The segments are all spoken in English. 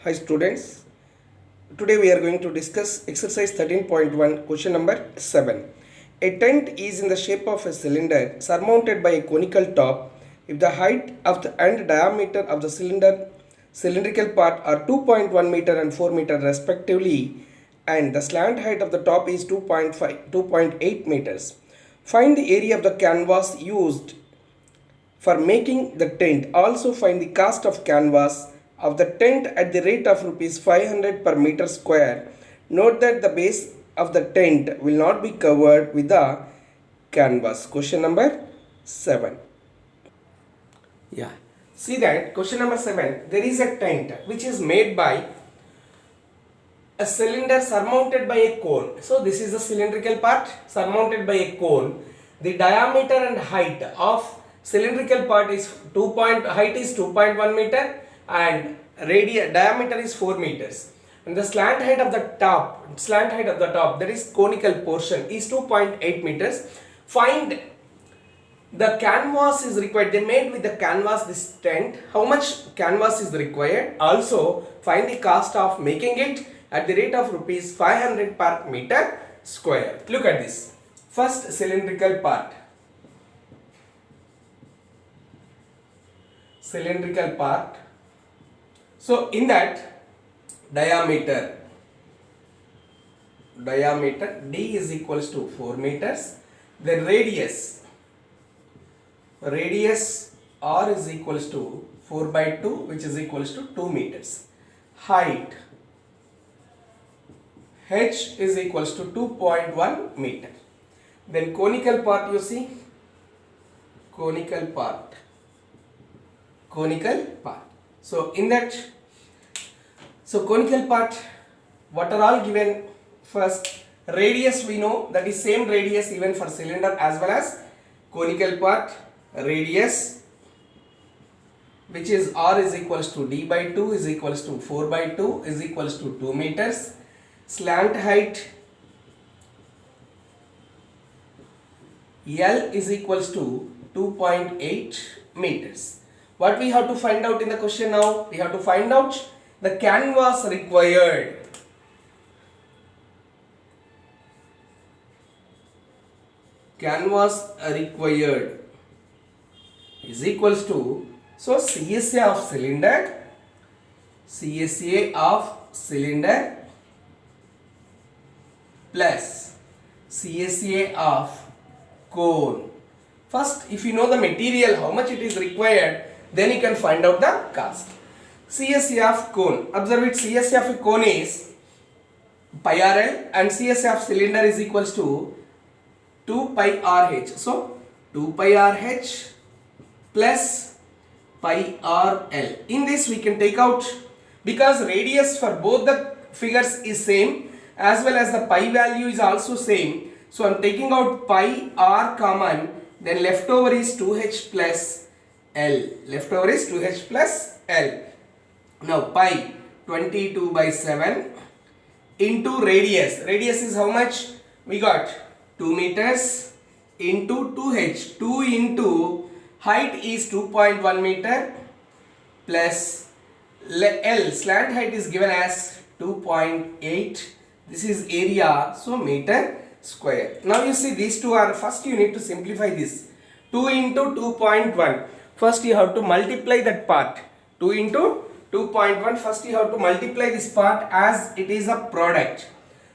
Hi students, today we are going to discuss exercise 13.1 question number 7. A tent is in the shape of a cylinder surmounted by a conical top. If the height of the and diameter of the cylindrical part are 2.1 meter and 4 meter respectively, and the slant height of the top is 2.8 meters. Find the area of the canvas used for making the tent. Also find the cost of canvas of the tent at the rate of rupees 500 per meter square. Note that the base of the tent will not be covered with the canvas. Question number 7. Yeah. See that question number 7. There is a tent which is made by a cylinder surmounted by a cone. So this is the cylindrical part surmounted by a cone. The diameter and height of cylindrical part is height is 2.1 meter and diameter is 4 meters. And the slant height of the top, that is conical portion, is 2.8 meters. Find the canvas is required. They made with the canvas this tent. How much canvas is required? Also find the cost of making it at the rate of rupees 500 per meter square. Look at this. First cylindrical part. Cylindrical part. So in that diameter D is equals to 4 meters. Then radius R is equals to 4 by 2, which is equals to 2 meters. Height H is equals to 2.1 meter. Then conical part, you see, conical part. So in that, conical part, what are all given? First, radius we know, that is same radius even for cylinder as well as conical part. Radius, which is R is equals to D by 2 is equals to 4 by 2 is equals to 2 meters. Slant height L is equals to 2.8 meters. What we have to find out in the question now? We have to find out the canvas required. Canvas required is equals to, so CSA of cylinder plus CSA of cone. First, if you know the material, how much it is required, then you can find out the cost. CSA of cone. Observe it, CSA of cone is pi RL and CSA of cylinder is equals to 2 pi RH. So 2 pi RH plus pi RL. In this we can take out, because radius for both the figures is same as well as the pi value is also same. So I am taking out pi R common, then left over is 2H plus L. Now pi 22 by 7 into radius. Radius is how much? We got 2 meters into 2H. 2 into height is 2.1 meter plus L. Slant height is given as 2.8. This is area, so meter square. Now you see these two are, first you need to simplify this. 2 into 2.1. First you have to multiply that part. 2 into 2.1. First you have to multiply this part as it is a product.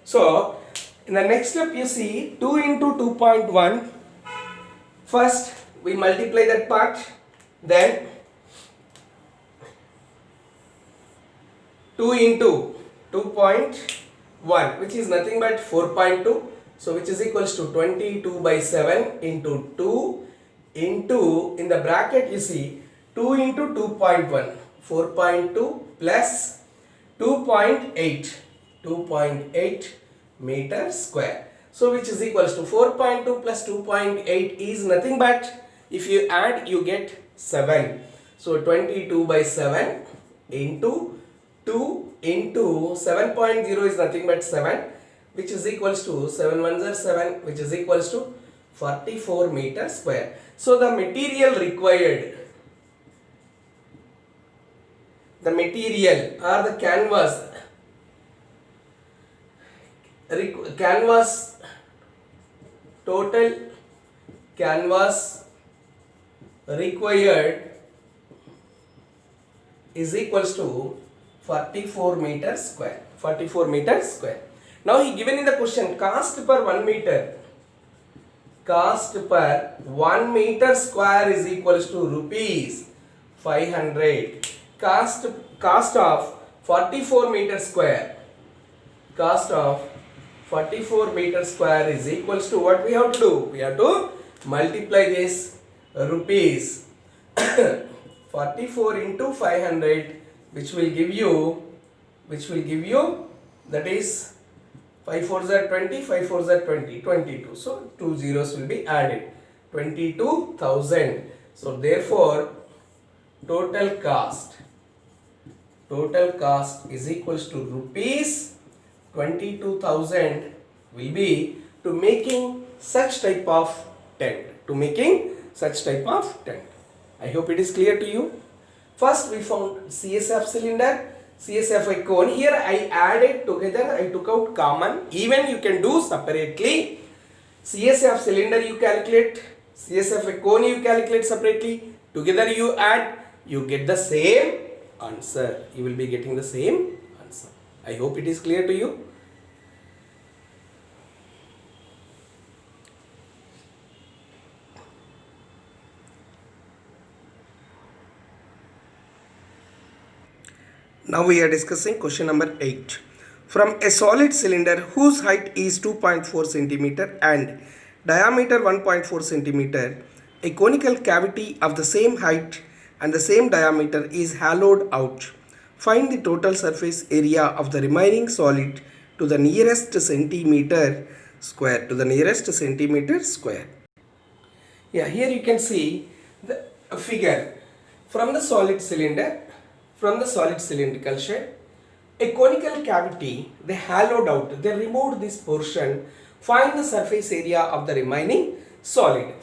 So in the next step you see 2 into 2.1. First we multiply that part. Then 2 into 2.1, which is nothing but 4.2. So which is equals to 22 by 7 into 2 into, in the bracket you see 2 into 2.1, 4.2 plus 2.8 meter square. So which is equals to 4.2 plus 2.8 is nothing but, if you add you get 7. So 22 by 7 into 2 into 7.0 is nothing but 7, which is equals to 7 ones are 7, which is equals to 44 meter square. So the material required the material or the canvas total canvas required is equals to 44 meters square. 44 meters square. Now he given in the question cost per 1 meter. Cost per 1 meter square is equals to rupees 500. Cost of 44 meter square. Cost of 44 meter square is equals to what we have to do? We have to multiply this rupees 44 into 500, which will give you that is 5 4s are 20, 5 4s are 20, 22. So 2 zeros will be added, 22,000. So therefore total cost is equals to rupees 22,000 will be to making such type of tent. I hope it is clear to you. First we found CSF cylinder, CSF cone. Here I added together, I took out common. Even you can do separately. CSF cylinder you calculate, CSF cone you calculate separately. Together you add, you get the same answer. You will be getting the same answer. I hope it is clear to you. Now we are discussing question number 8. From a solid cylinder whose height is 2.4 centimeter and diameter 1.4 centimeter, a conical cavity of the same height and the same diameter is hollowed out. Find the total surface area of the remaining solid to the nearest centimeter square. Yeah, here you can see the figure from the solid cylinder. From the solid cylindrical shape, a conical cavity, they hollowed out, they removed this portion. Find the surface area of the remaining solid.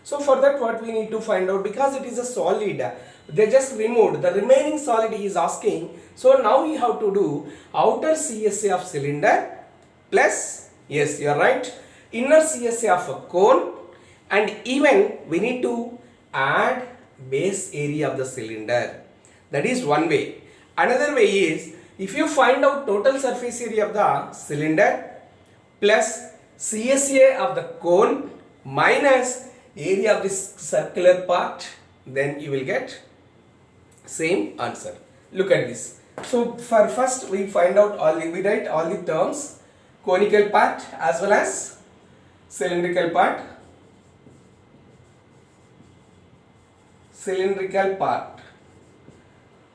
So for that what we need to find out, because it is a solid, they just removed the remaining solid he is asking. So now you have to do outer CSA of cylinder plus, yes you are right, inner CSA of a cone, and even we need to add base area of the cylinder. That is one way. Another way is, if you find out total surface area of the cylinder plus CSA of the cone minus area of this circular part, then you will get same answer. Look at this. So for first we find out we write all the terms, conical part as well as cylindrical part.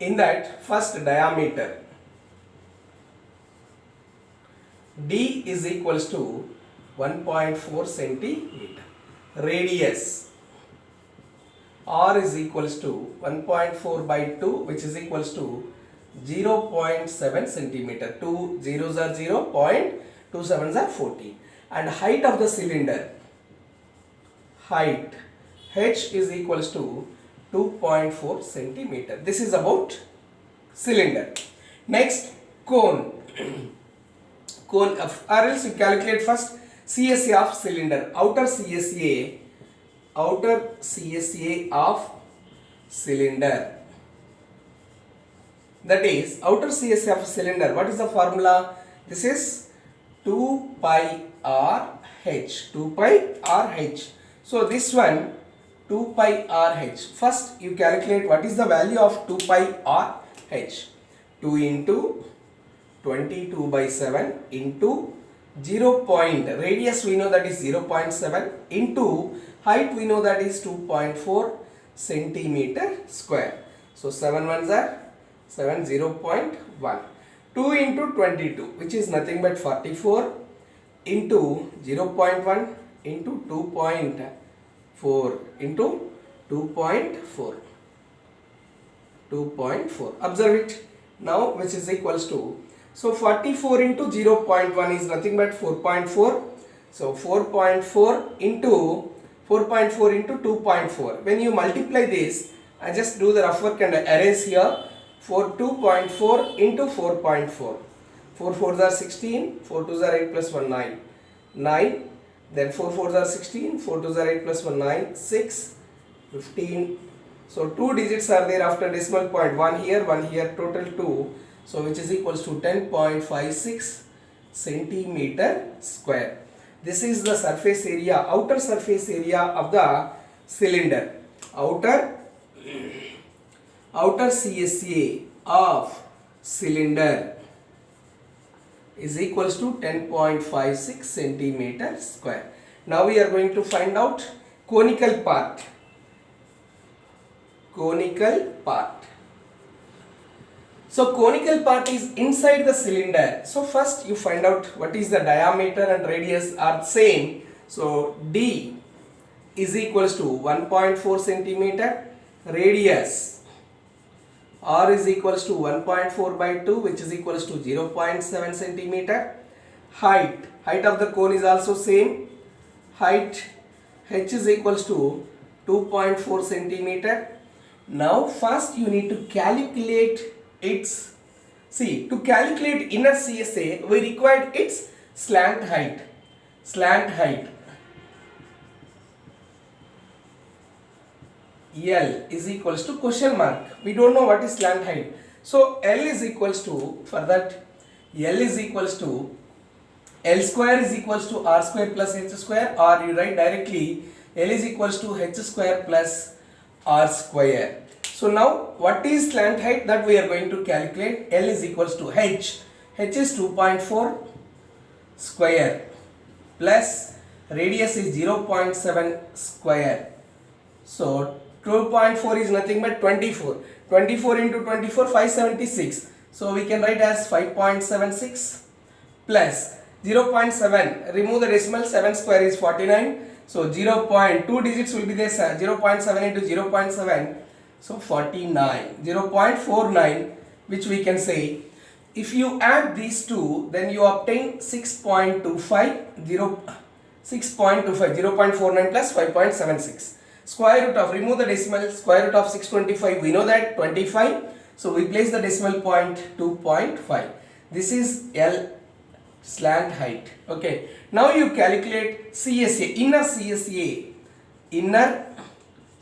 In that, first diameter D is equals to 1.4 centimeter. Radius R is equals to 1.4 by 2, which is equals to 0.7 centimeter. 2 zeros are 0, 2 sevens are 14. And height of the cylinder, height H is equals to 2.4 centimeter. This is about cylinder. Next, cone. Or else you calculate first CSA of cylinder. Outer CSA of cylinder. That is outer CSA of cylinder. What is the formula? This is 2 pi r h. So this one 2 pi RH. First you calculate what is the value of 2 pi RH. 2 into 22 by 7 into 0. Radius we know that is 0.7 into height we know that is 2.4 centimeter square. So 7 ones are 7, 0.1. 2 into 22, which is nothing but 44 into 0.1 into 2.4 into 2.4. Observe it now, which is equals to, so 44 into 0.1 is nothing but 4.4. So 4.4 into 2.4. When you multiply this, I just do the rough work and erase here. 2.4 into 4.4. 4 4s are 16, 4 2s are 8 plus 1 9. 9. Then 4 4s are 16, 4 2s are 8 plus 1 9. 6, 15. So 2 digits are there after decimal point. 1 here, total 2. So which is equals to 10.56 centimeter square. This is the surface area, outer surface area of the cylinder. Outer CSA of cylinder is equals to 10.56 centimeter square. Now we are going to find out conical part. So conical part is inside the cylinder. So first you find out what is the diameter and radius are same. So D is equals to 1.4 centimeter. Radius R is equals to 1.4 by 2, which is equals to 0.7 centimeter. Height of the cone is also same. Height H is equals to 2.4 centimeter. Now first you need to calculate its, to calculate inner CSA we required its slant height. L is equals to question mark. We don't know what is slant height. So L is equals to, for that L is equals to, L square is equals to R square plus H square, or you write directly L is equals to H square plus R square. So now what is slant height that we are going to calculate? L is equals to H. H is 2.4 square plus radius is 0.7 square. So 2.4 is nothing but 24. 24 into 24, 576. So we can write as 5.76 plus 0.7. Remove the decimal, 7 square is 49. So 0.2 digits will be there. 0.7 into 0.7. So 49. 0.49, which we can say. If you add these two, then you obtain 6.25. 0.49 plus 5.76. Square root of, remove the decimal, square root of 625, we know that 25. So we place the decimal point 2.5. This is L slant height. Okay. Now you calculate CSA, inner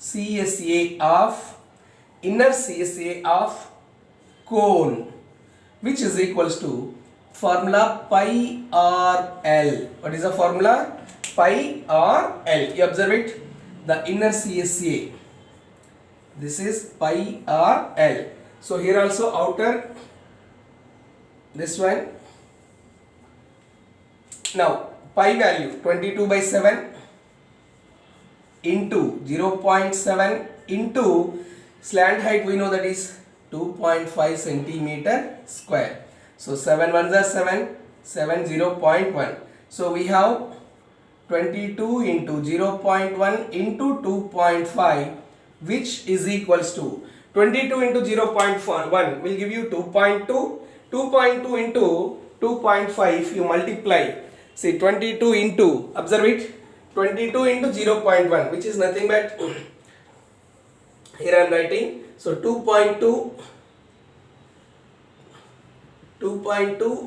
CSA of cone, which is equals to formula pi r L. What is the formula? Pi r L. You observe it. The inner CSA, this is pi r L. So here also outer, this one. Now pi value 22 by 7 into 0.7 into slant height, we know that is 2.5 centimeter square. So 7 ones are 7, 0.1. So we have 22 into 0.1 into 2.5, which is equals to 22 into 0.1 will give you 2.2. 2.2 into 2.5, if you multiply, see 22 into, observe it, 22 into 0.1, which is nothing but, here I am writing, so 2.2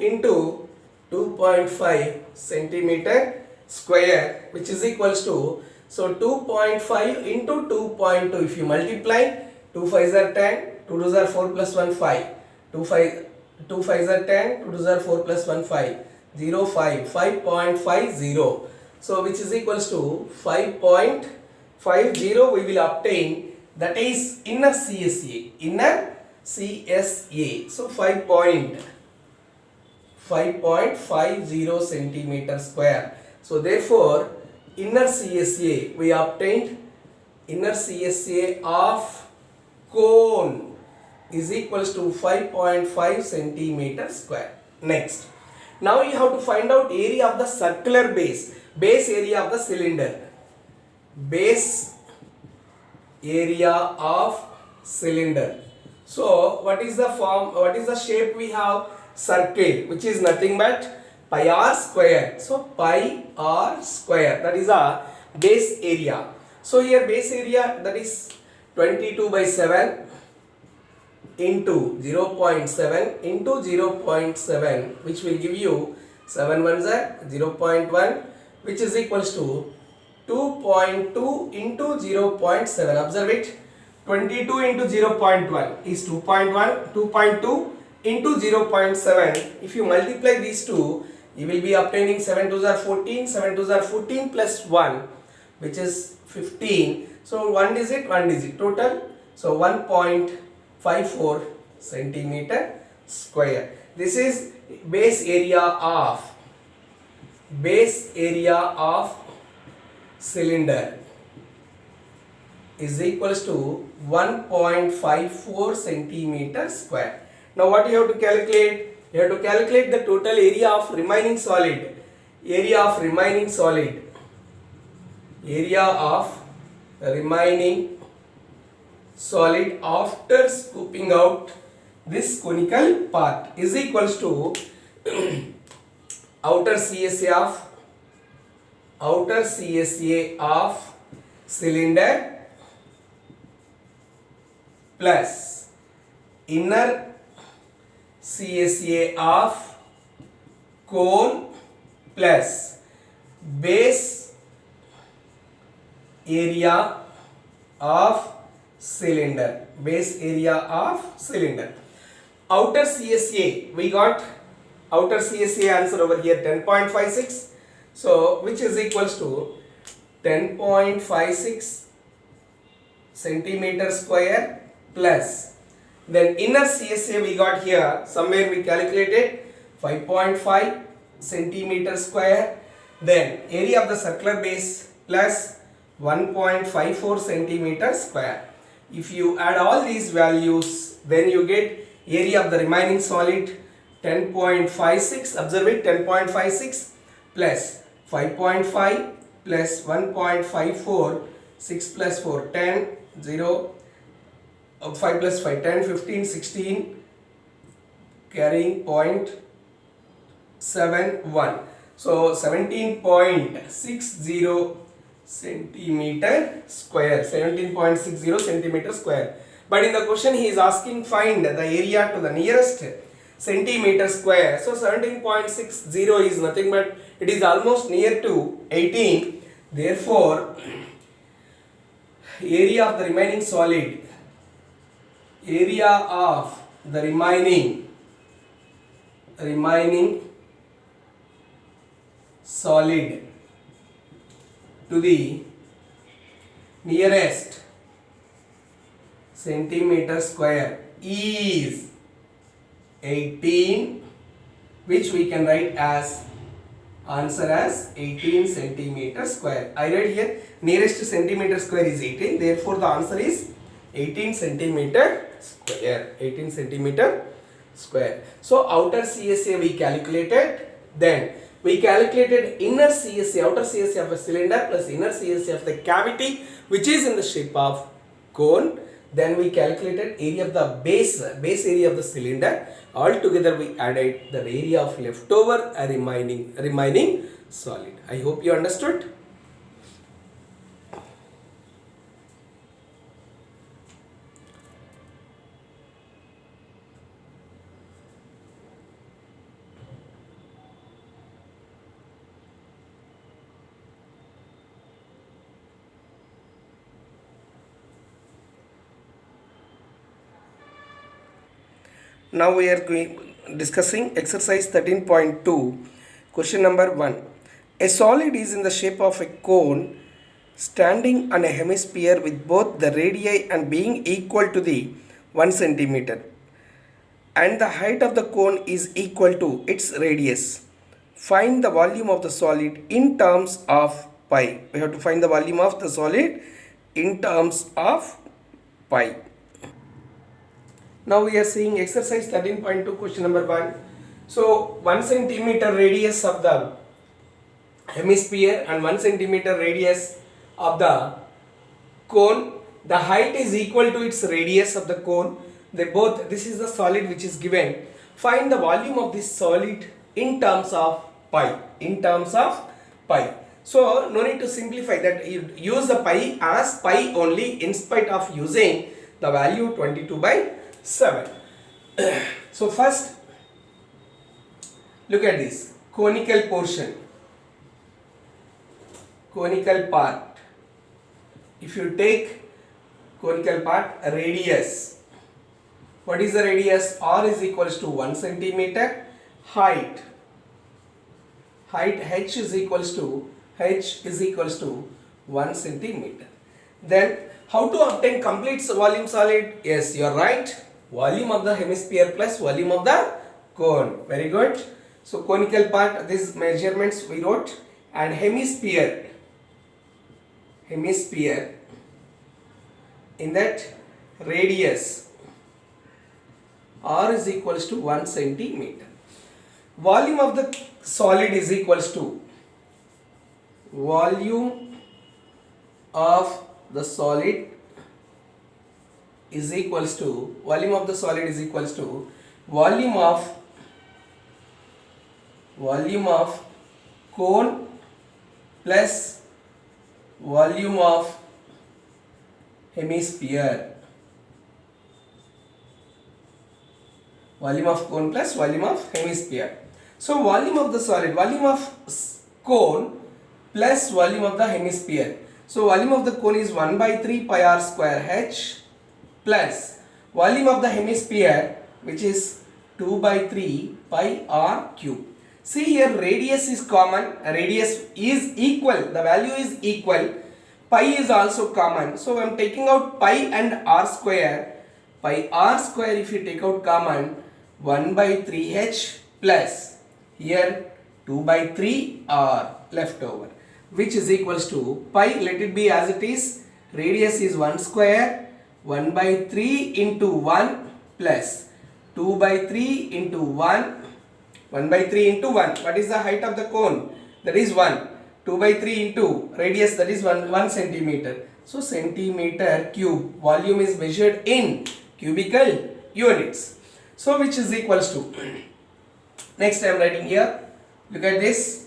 into 2.5 centimeter square, which is equals to, so 2.5 into 2.2, if you multiply, 2 5s are 10, 2 2s are 4 plus 1 5, 2 5s are 10, 2 2s are 4 plus 1 5, 0 5, 5.50. So which is equals to 5.50 we will obtain, that is inner CSA. So 5.50 centimeter square. So therefore inner CSA, we obtained inner CSA of cone is equals to 5.5 centimeter square. Next, now you have to find out area of the circular base area of the cylinder. Base area of cylinder. So what is the form, what is the shape we have? Circle, which is nothing but pi r square. So pi r square, that is a base area. So here base area, that is 22 by 7 into 0.7 into 0.7, which will give you 7 ones are 0.1, which is equals to 2.2 into 0.7. Observe it. 22 into 0.1 is 2.1. 2.2 into 0.7. If you multiply these two, you will be obtaining 7 2s are 14. 7 2s are 14 plus 1, which is 15. So one digit total. So 1.54 centimeter square. This is base area of cylinder is equals to 1.54 centimeter square. Now what you have to calculate? You have to calculate the total area of remaining solid. Area of remaining solid after scooping out this conical part is equals to outer CSA of cylinder plus inner CSA of cone plus base area of cylinder. Outer CSA, we got outer CSA answer over here 10.56. So which is equals to 10.56 centimeter square plus then inner CSA we got here somewhere we calculated 5.5 centimeter square, then area of the circular base plus 1.54 centimeter square. If you add all these values, then you get area of the remaining solid 10.56. Observe it, 10.56 plus 5.5 plus 1.54, 6 plus 4, 10, 0, 5 plus 5, 10, 15, 16, carrying 0.71. So 17.60 centimeter square, 17.60 centimeter square. But in the question he is asking find the area to the nearest centimeter square. So 17.60 is nothing but it is almost near to 18. Therefore, area of the remaining solid, solid to the nearest centimeter square is 18, which we can write as answer as 18 centimeter square. I write here nearest centimeter square is 18, therefore the answer is 18 centimeter square. 18 centimeter square. So outer CSA we calculated, then we calculated inner CSA, outer CSA of a cylinder plus inner CSA of the cavity which is in the shape of cone. Then we calculated area of the base area of the cylinder. All together we added the area of leftover remaining solid. I hope you understood. Now we are discussing exercise 13.2, question number 1. A solid is in the shape of a cone standing on a hemisphere with both the radii and being equal to the 1 centimeter, and the height of the cone is equal to its radius. Find the volume of the solid in terms of pi. We have to find the volume of the solid in terms of pi. Now we are seeing exercise 13.2, question number 1. So 1 centimeter radius of the hemisphere and 1 centimeter radius of the cone. The height is equal to its radius of the cone. This is the solid which is given. Find the volume of this solid in terms of pi. So no need to simplify that. You use the pi as pi only in spite of using the value 22/7. So first look at this conical portion, conical part. If you take conical part, radius. What is the radius? R is equals to 1 centimeter. Height h is equals to 1 centimeter. Then how to obtain complete volume solid? Yes, you are right. Volume of the hemisphere plus volume of the cone. Very good. So conical part, these measurements we wrote, and hemisphere in that radius R is equals to 1 centimeter. Volume of the solid is equals to volume of the solid is equals to volume of cone plus volume of hemisphere. Volume of cone plus volume of hemisphere. So volume of the solid, volume of cone plus volume of the hemisphere. So volume of the cone is 1/3 pi r square h plus volume of the hemisphere, which is 2/3 pi r cube. See here, radius is common, radius is equal, the value is equal, pi is also common. So I am taking out pi and r square. Pi r square, if you take out common, 1/3 h plus here 2/3 r left over, which is equals to pi, let it be as it is, radius is 1 square, 1/3 into 1 plus 2/3 into 1, 1/3 into 1. What is the height of the cone? That is 1. 2/3 into radius, that is 1 centimeter. So centimeter cube. Volume is measured in cubical units. So which is equals to, next I am writing here, look at this.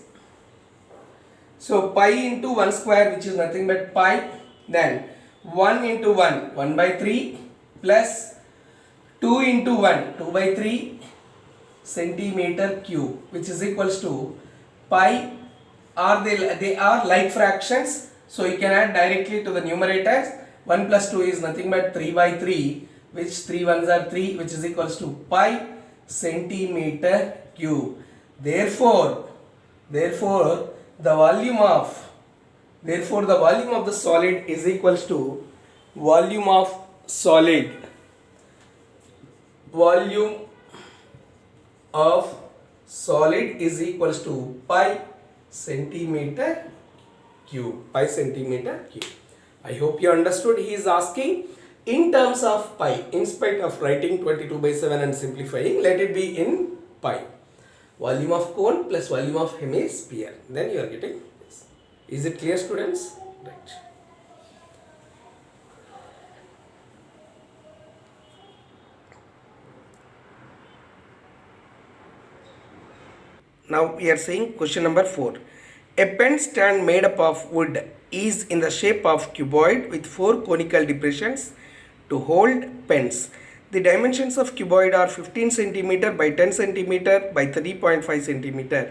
So pi into 1 square, which is nothing but pi, then 1 into 1, 1/3 plus 2 into 1, 2/3 centimeter cube, which is equals to pi. They are like fractions, so you can add directly to the numerators. 1 plus 2 is nothing but 3/3, which 3 ones are 3, which is equals to pi centimeter cube. Therefore the volume of the solid is equals to volume of solid is equals to pi centimeter cube. I hope you understood. He is asking in terms of pi, in spite of writing 22/7 and simplifying, let it be in pi. Volume of cone plus volume of hemisphere. Then you are getting this. Is it clear, students? Right. Now we are saying question number 4. A pen stand made up of wood is in the shape of cuboid with 4 conical depressions to hold pens. The dimensions of cuboid are 15 cm by 10 cm by 3.5 cm.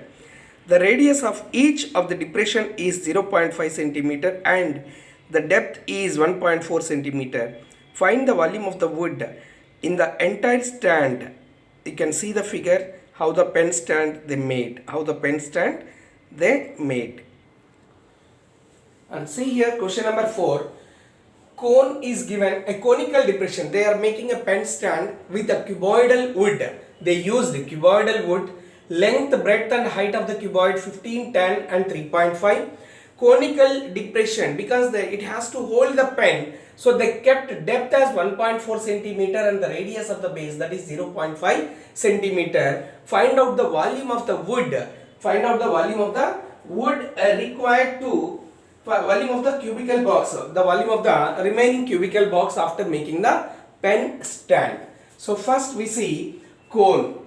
The radius of each of the depression is 0.5 cm and the depth is 1.4 cm. Find the volume of the wood in the entire stand. You can see the figure how the pen stand they made. And see here question number 4. Cone is given a conical depression. They are making a pen stand with a cuboidal wood. They used cuboidal wood. Length, breadth and height of the cuboid 15, 10 and 3.5. Conical depression because it has to hold the pen. So they kept depth as 1.4 cm and the radius of the base, that is 0.5 cm. Find out the volume of the wood. Required to volume of the cubical box, the volume of the remaining cubical box after making the pen stand. So first we see conical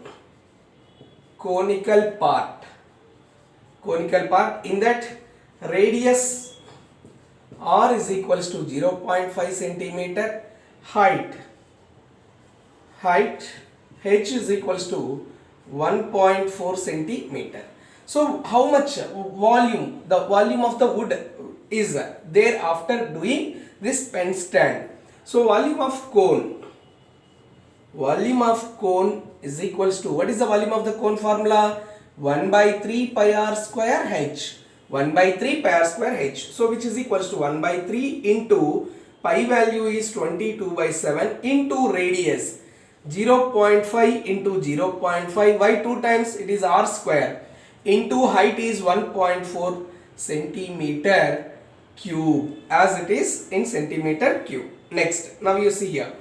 part. In that radius r is equals to 0.5 centimeter, height h is equals to 1.4 centimeter. So how much volume, the volume of the wood is there after doing this pen stand? So volume of cone is equals to, what is the volume of the cone formula? 1 by 3 pi r square h. 1 by 3 pi r square h. So which is equals to 1 by 3 into pi value is 22 by 7 into radius 0.5 into 0.5. Why 2 times? It is r square into height is 1.4 centimeter cube as it is in centimeter cube. Next, now you see here.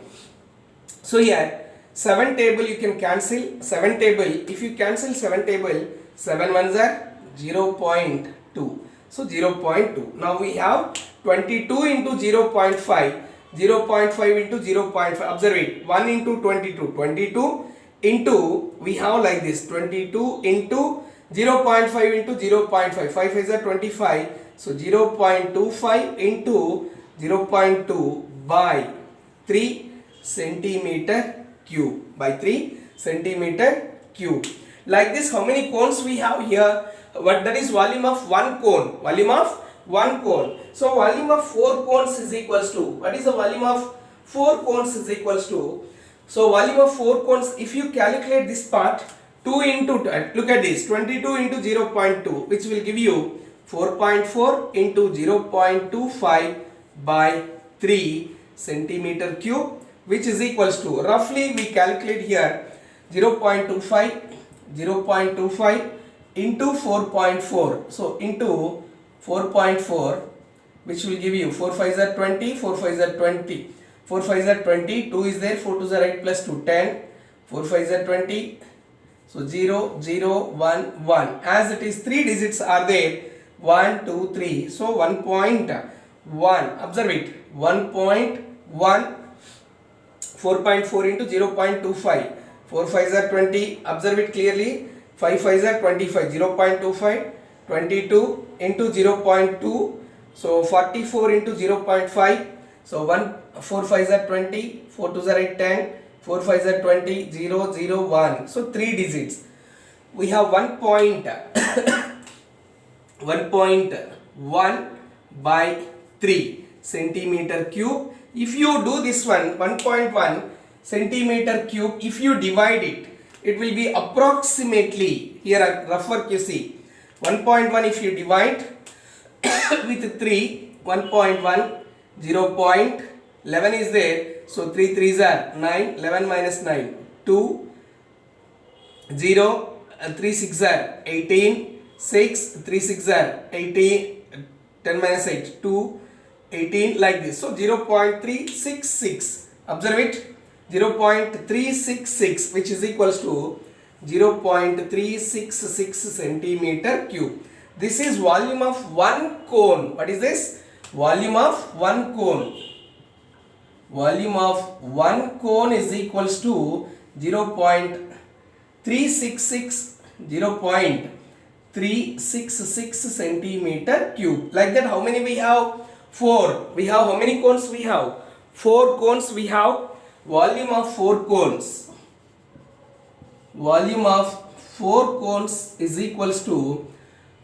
So here 7 table you can cancel 7 table. If you cancel 7 table, 7 ones are 0.2. So 0.2. Now we have 22 into 0.5. 0.5 into 0.5. Observe it. 1 into 22. 22 into, we have like this, 22 into 0.5 into 0.5. 5 is a 25. So 0.25 into 0.2 by 3 centimeter cube. By 3 centimeter cube. Like this, how many cones we have here? What, that is volume of one cone. Volume of one cone. So volume of 4 cones is equals to, what is the volume of 4 cones is equals to? So volume of 4 cones, if you calculate this part, 2 into, look at this, 22 into 0.2, which will give you 4.4 into 0.25 by 3 centimeter cube, which is equals to, roughly we calculate here 0.25 into 4.4. So into 4.4, which will give you 4 5s are 20, 4 5s are 20, 4 5s are 20, 2 is there, 4 2s are 8 plus 2 10, 4 5s are 20. So 0 0 1 1, as it is 3 digits are there, 1 2 3. So 1.1, observe it, 1.1, 4.4 into 0.25, 4 5s are 20, observe it clearly, 5 5s are 25, 0.25, 22 into 0.2, so 44 into 0.5, so 4 5s are 20, 4 2s are 8 10, 4 5s are 20, 0 0 1, so 3 digits. We have 1.1 by 3 centimeter cube. If you do this one, 1.1 centimeter cube, if you divide it, it will be approximately, here a rough work you see, 1.1 if you divide with 3, 1.1, 0.11 is there, so 3 3s are 9, 11 minus 9, 2, 0, 3 6 are 18, 6, 3 6 are 18, 10 minus 8, 2, 18, like this. So 0.366, observe it, 0.366, which is equals to 0.366 centimeter cube. This is volume of one cone. What is this? Volume of one cone. Volume of one cone is equals to 0.366 centimeter cube. Like that, how many we have? 4. We have how many cones we have? 4 cones we have. Volume of 4 cones. Volume of 4 cones is equals to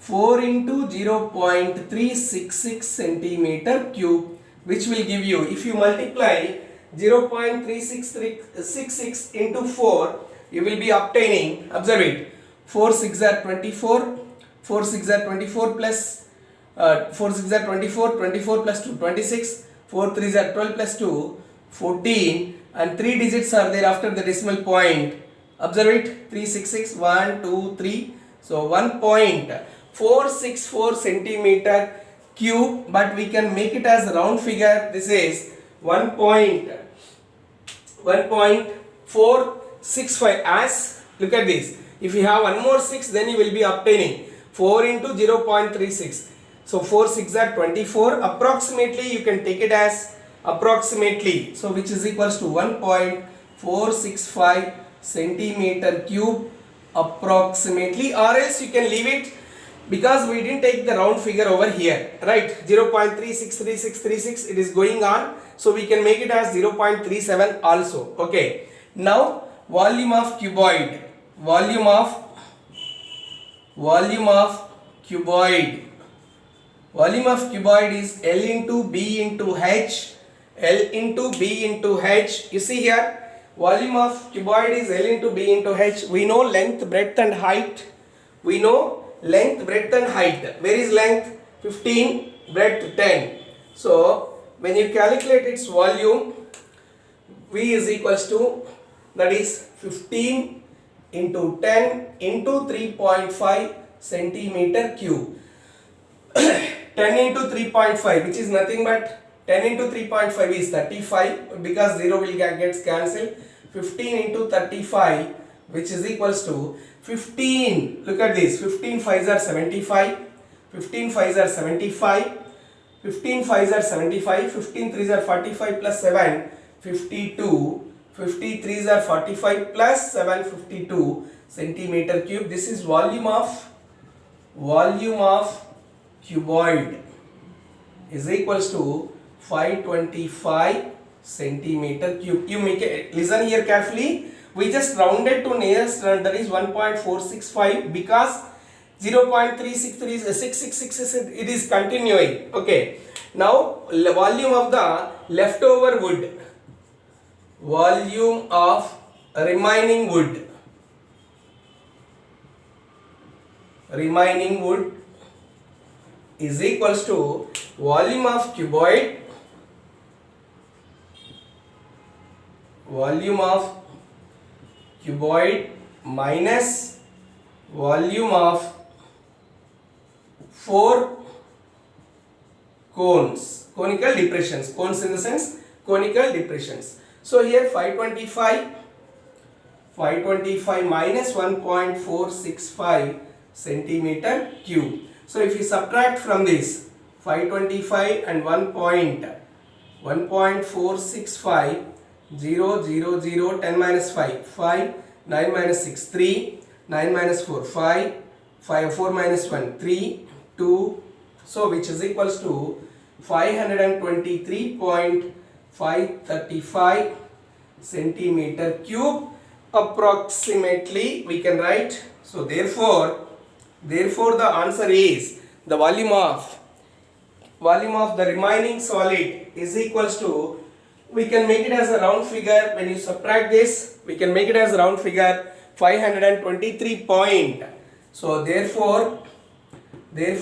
4 into 0.366 centimeter cube, which will give you, if you multiply 0.366 into 4, you will be obtaining, observe it, 4 6 are 24, 4 6 are 24 plus 4 6 are 24, 24 plus 2 26, 4 3s are 12 plus 2 14, and 3 digits are there after the decimal point. Observe it, 366, 1 2 3, so 1.464 centimeter cube, but we can make it as a round figure. This is 1.465, as, look at this, if you have one more 6, then you will be obtaining 4 into 0.36, so 4 6 are 24, approximately you can take it as approximately, so which is equals to 1.465 centimeter cube approximately, or else you can leave it because we didn't take the round figure over here, right? 0.363636, it is going on, so we can make it as 0.37 also. Okay, now volume of cuboid, volume of cuboid, volume of cuboid is L into B into H, L into B into H. You see here, volume of cuboid is L into B into H. We know length, breadth and height. We know length, breadth and height. Where is length? 15, breadth 10. So when you calculate its volume, V is equals to, that is 15 into 10 into 3.5 centimeter cube. 10 into 3.5, which is nothing but 10 into 3.5 is 35, because 0 will gets cancelled. 15 into 35, which is equals to 15. Look at this, 15 5s are 75, 15 5s are 75, 15 5s are 75, 15 3s are 45 plus 7, 52, 53s are 45 plus 7, 52 centimeter cube. This is volume of cuboid is equals to 525 centimeter cube. You make it, listen here carefully. We just rounded to nearest, that is 1.465, because 0.363666 it is continuing. Okay, now volume of the leftover wood, volume of remaining wood is equals to volume of cuboid, minus volume of 4 cones, conical depressions. Cones in the sense conical depressions. So here 525 minus 1.465 centimeter cube. So if you subtract from this 525 and 1.465, 0, 0, 0, 10 minus 5, 5, 9 minus 6, 3, 9 minus 4, 5, 4 minus 1, 3, 2, so which is equals to 523.535 centimeter cube approximately, we can write. So therefore the answer is the volume of the remaining solid is equals to, we can make it as a round figure. When you subtract this, we can make it as a round figure, 523 point. So therefore the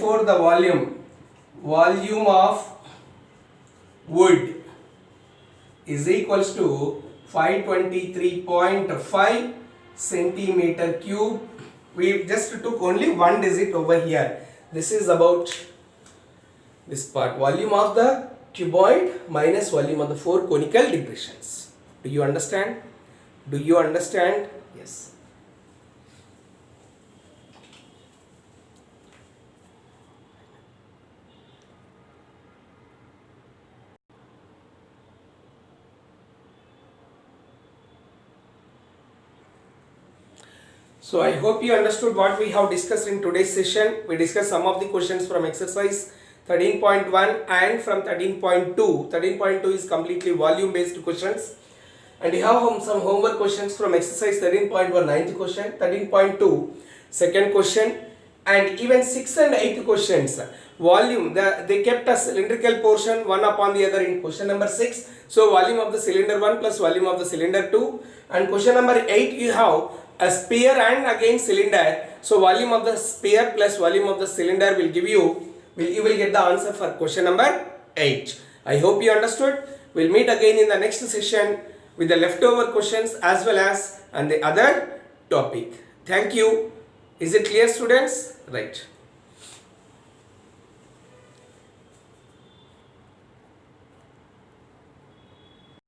volume of wood is equals to 523.5 centimeter cube. We just took only one digit over here. This is about this part, volume of the cuboid minus volume of the 4 conical depressions. Do you understand? Yes. So I hope you understood what we have discussed in today's session. We discussed some of the questions from exercise 13.1 and from 13.2. 13.2 is completely volume based questions. And we have some homework questions from exercise 13.1 9th question, 13.2 second question, and even 6th and 8th questions. Volume, they kept a cylindrical portion one upon the other in question number 6. So volume of the cylinder 1 plus volume of the cylinder 2. And question number 8 you have a sphere and again cylinder. So volume of the sphere plus volume of the cylinder will give you, you will get the answer for question number 8. I hope you understood. We'll meet again in the next session with the leftover questions as well as and the other topic. Thank you. Is it clear, students? Right.